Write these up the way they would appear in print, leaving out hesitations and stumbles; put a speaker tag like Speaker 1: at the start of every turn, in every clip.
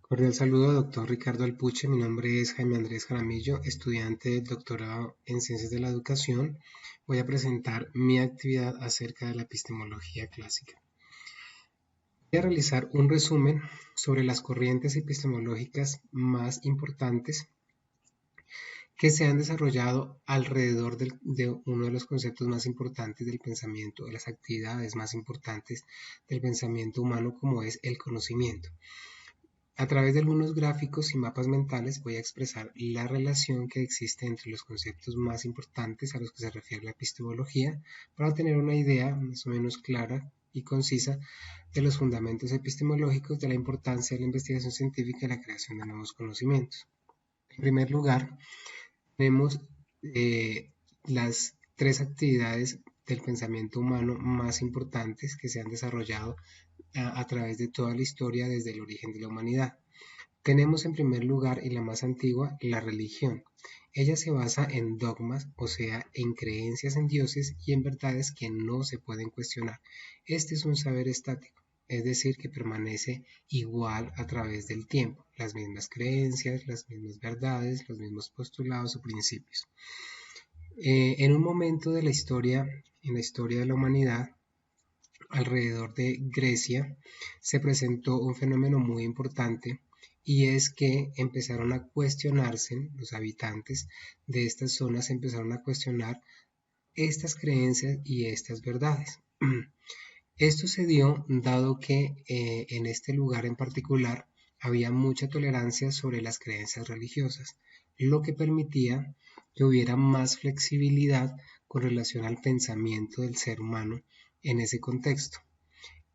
Speaker 1: Cordial saludo, doctor Ricardo Alpuche. Mi nombre es Jaime Andrés Jaramillo, estudiante del doctorado en Ciencias de la Educación. Voy a presentar mi actividad acerca de la epistemología clásica. Voy a realizar un resumen sobre las corrientes epistemológicas más importantes que se han desarrollado alrededor de uno de los conceptos más importantes del pensamiento, de las actividades más importantes del pensamiento humano, como es el conocimiento. A través de algunos gráficos y mapas mentales voy a expresar la relación que existe entre los conceptos más importantes a los que se refiere la epistemología para tener una idea más o menos clara y concisa de los fundamentos epistemológicos, de la importancia de la investigación científica y la creación de nuevos conocimientos. En primer lugar, tenemos las tres actividades del pensamiento humano más importantes que se han desarrollado a través de toda la historia desde el origen de la humanidad. Tenemos en primer lugar y la más antigua, la religión. Ella se basa en dogmas, o sea, en creencias en dioses y en verdades que no se pueden cuestionar. Este es un saber estático, es decir, que permanece igual a través del tiempo, las mismas creencias, las mismas verdades, los mismos postulados o principios. En un momento de la historia, en la historia de la humanidad, alrededor de Grecia, se presentó un fenómeno muy importante y es que empezaron a cuestionarse, los habitantes de estas zonas empezaron a cuestionar estas creencias y estas verdades. Esto se dio dado que en este lugar en particular había mucha tolerancia sobre las creencias religiosas, lo que permitía que hubiera más flexibilidad con relación al pensamiento del ser humano en ese contexto.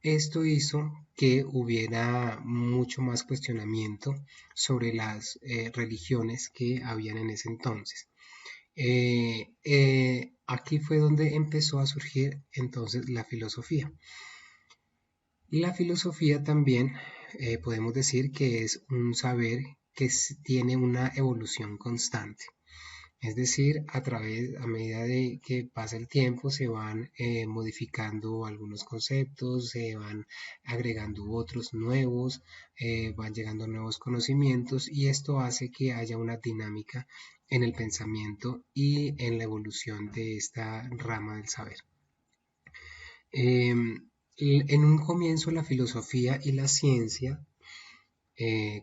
Speaker 1: Esto hizo que hubiera mucho más cuestionamiento sobre las religiones que habían en ese entonces. Aquí fue donde empezó a surgir entonces la filosofía. La filosofía también podemos decir que es un saber que tiene una evolución constante. Es decir, a medida de que pasa el tiempo, se van modificando algunos conceptos, se van agregando otros nuevos, van llegando nuevos conocimientos y esto hace que haya una dinámica en el pensamiento y en la evolución de esta rama del saber. En un comienzo la filosofía y la ciencia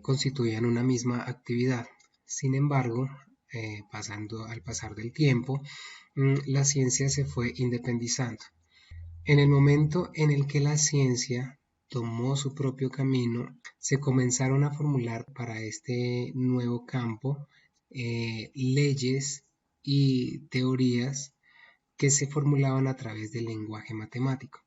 Speaker 1: constituían una misma actividad. Sin embargo, al pasar del tiempo, la ciencia se fue independizando. En el momento en el que la ciencia tomó su propio camino, se comenzaron a formular para este nuevo campo leyes y teorías que se formulaban a través del lenguaje matemático.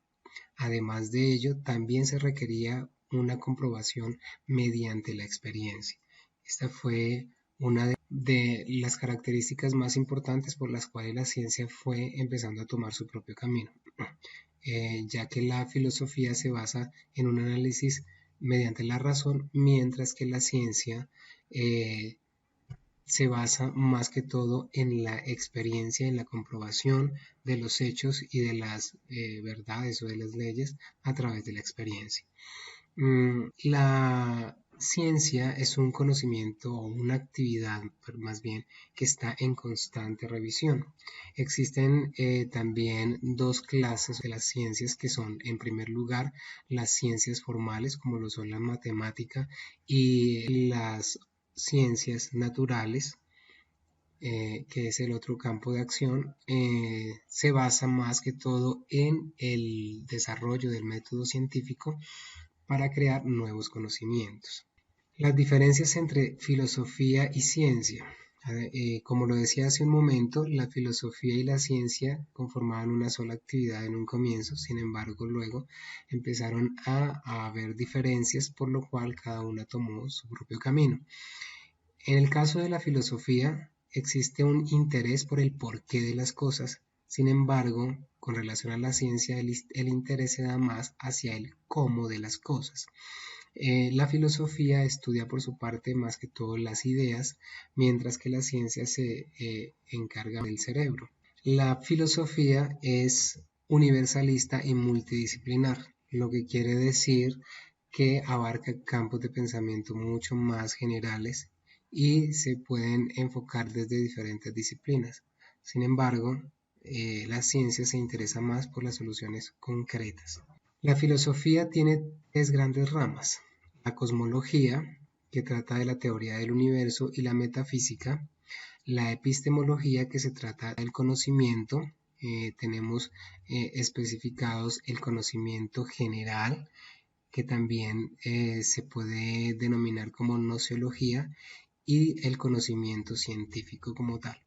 Speaker 1: Además de ello, también se requería una comprobación mediante la experiencia. Esta fue una de las características más importantes por las cuales la ciencia fue empezando a tomar su propio camino, ya que la filosofía se basa en un análisis mediante la razón, mientras que la ciencia se basa más que todo en la experiencia, en la comprobación de los hechos y de las verdades o de las leyes a través de la experiencia. La ciencia es un conocimiento o una actividad, más bien, que está en constante revisión. Existen también dos clases de las ciencias que son, en primer lugar, las ciencias formales, como lo son la matemática y las ciencias naturales, que es el otro campo de acción, se basa más que todo en el desarrollo del método científico para crear nuevos conocimientos. Las diferencias entre filosofía y ciencia. Como lo decía hace un momento, la filosofía y la ciencia conformaban una sola actividad en un comienzo, sin embargo luego empezaron a haber diferencias, por lo cual cada una tomó su propio camino. En el caso de la filosofía, existe un interés por el porqué de las cosas. Sin embargo, con relación a la ciencia, el interés se da más hacia el cómo de las cosas. La filosofía estudia por su parte más que todo las ideas, mientras que la ciencia se encarga del cerebro. La filosofía es universalista y multidisciplinar, lo que quiere decir que abarca campos de pensamiento mucho más generales y se pueden enfocar desde diferentes disciplinas. Sin embargo, la ciencia se interesa más por las soluciones concretas. La filosofía tiene tres grandes ramas: la cosmología, que trata de la teoría del universo y la metafísica; la epistemología, que se trata del conocimiento. Tenemos especificados el conocimiento general, que también se puede denominar como nociología, y el conocimiento científico como tal.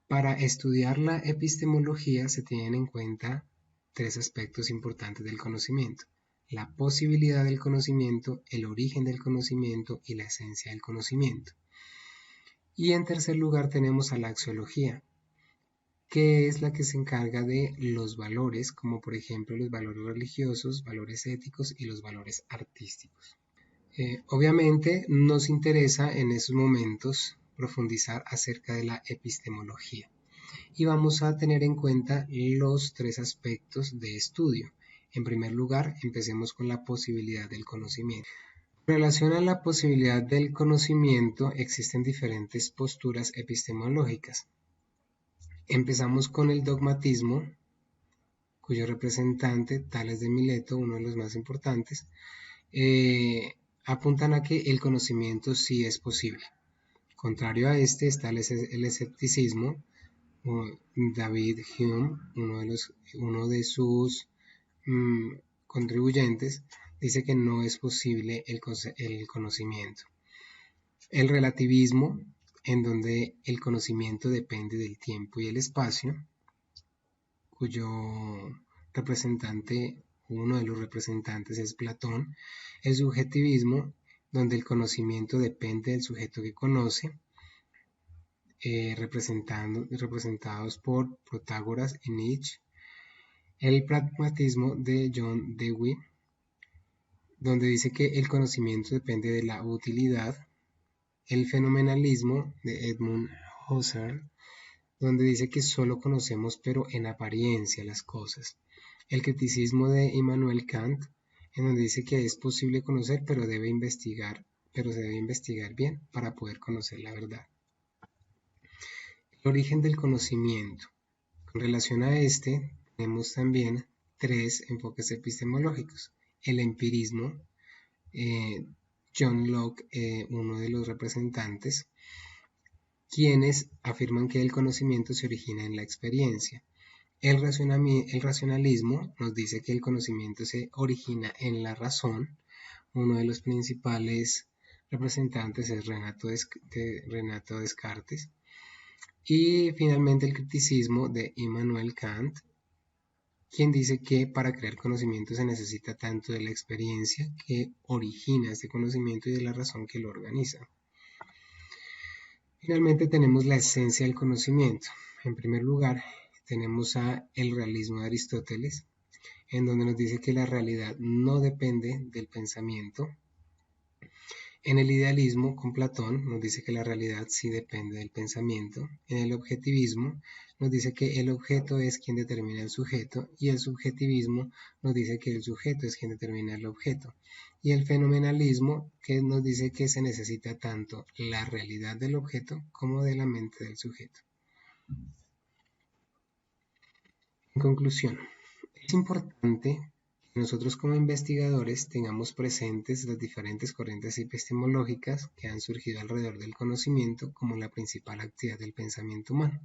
Speaker 1: Para estudiar la epistemología se tienen en cuenta tres aspectos importantes del conocimiento: la posibilidad del conocimiento, el origen del conocimiento y la esencia del conocimiento. Y en tercer lugar tenemos a la axiología, que es la que se encarga de los valores, como por ejemplo los valores religiosos, valores éticos y los valores artísticos. Obviamente nos interesa en esos momentos profundizar acerca de la epistemología y vamos a tener en cuenta los tres aspectos de estudio. En primer lugar, empecemos con la posibilidad del conocimiento. En relación a la posibilidad del conocimiento, existen diferentes posturas epistemológicas. Empezamos con el dogmatismo, cuyo representante, Tales de Mileto, uno de los más importantes, apuntan a que el conocimiento sí es posible. Contrario a este está el escepticismo. David Hume, uno de sus contribuyentes, dice que no es posible el conocimiento. El relativismo, en donde el conocimiento depende del tiempo y el espacio, cuyo representante, uno de los representantes, es Platón. El subjetivismo, donde el conocimiento depende del sujeto que conoce, representados por Protágoras y Nietzsche. El pragmatismo de John Dewey, donde dice que el conocimiento depende de la utilidad. El fenomenalismo de Edmund Husserl, donde dice que solo conocemos pero en apariencia las cosas. El criticismo de Immanuel Kant, en donde dice que es posible conocer pero se debe investigar bien para poder conocer la verdad. El origen del conocimiento. Con relación a este, tenemos también tres enfoques epistemológicos: el empirismo, John Locke, uno de los representantes, quienes afirman que el conocimiento se origina en la experiencia. El racionalismo nos dice que el conocimiento se origina en la razón. Uno de los principales representantes es Renato Descartes. Y finalmente el criticismo de Immanuel Kant, quien dice que para crear conocimiento se necesita tanto de la experiencia que origina este conocimiento y de la razón que lo organiza. Finalmente tenemos la esencia del conocimiento. En primer lugar tenemos el realismo de Aristóteles, en donde nos dice que la realidad no depende del pensamiento. En el idealismo, con Platón, nos dice que la realidad sí depende del pensamiento. En el objetivismo nos dice que el objeto es quien determina el sujeto, y el subjetivismo nos dice que el sujeto es quien determina el objeto. Y el fenomenalismo, que nos dice que se necesita tanto la realidad del objeto como de la mente del sujeto. En conclusión, es importante que nosotros como investigadores tengamos presentes las diferentes corrientes epistemológicas que han surgido alrededor del conocimiento como la principal actividad del pensamiento humano,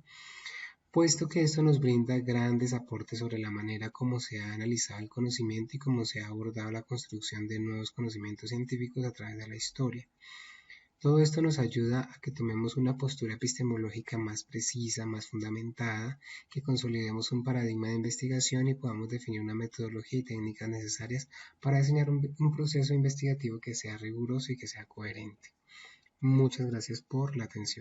Speaker 1: puesto que esto nos brinda grandes aportes sobre la manera como se ha analizado el conocimiento y cómo se ha abordado la construcción de nuevos conocimientos científicos a través de la historia. Todo esto nos ayuda a que tomemos una postura epistemológica más precisa, más fundamentada, que consolidemos un paradigma de investigación y podamos definir una metodología y técnicas necesarias para diseñar un proceso investigativo que sea riguroso y que sea coherente. Muchas gracias por la atención.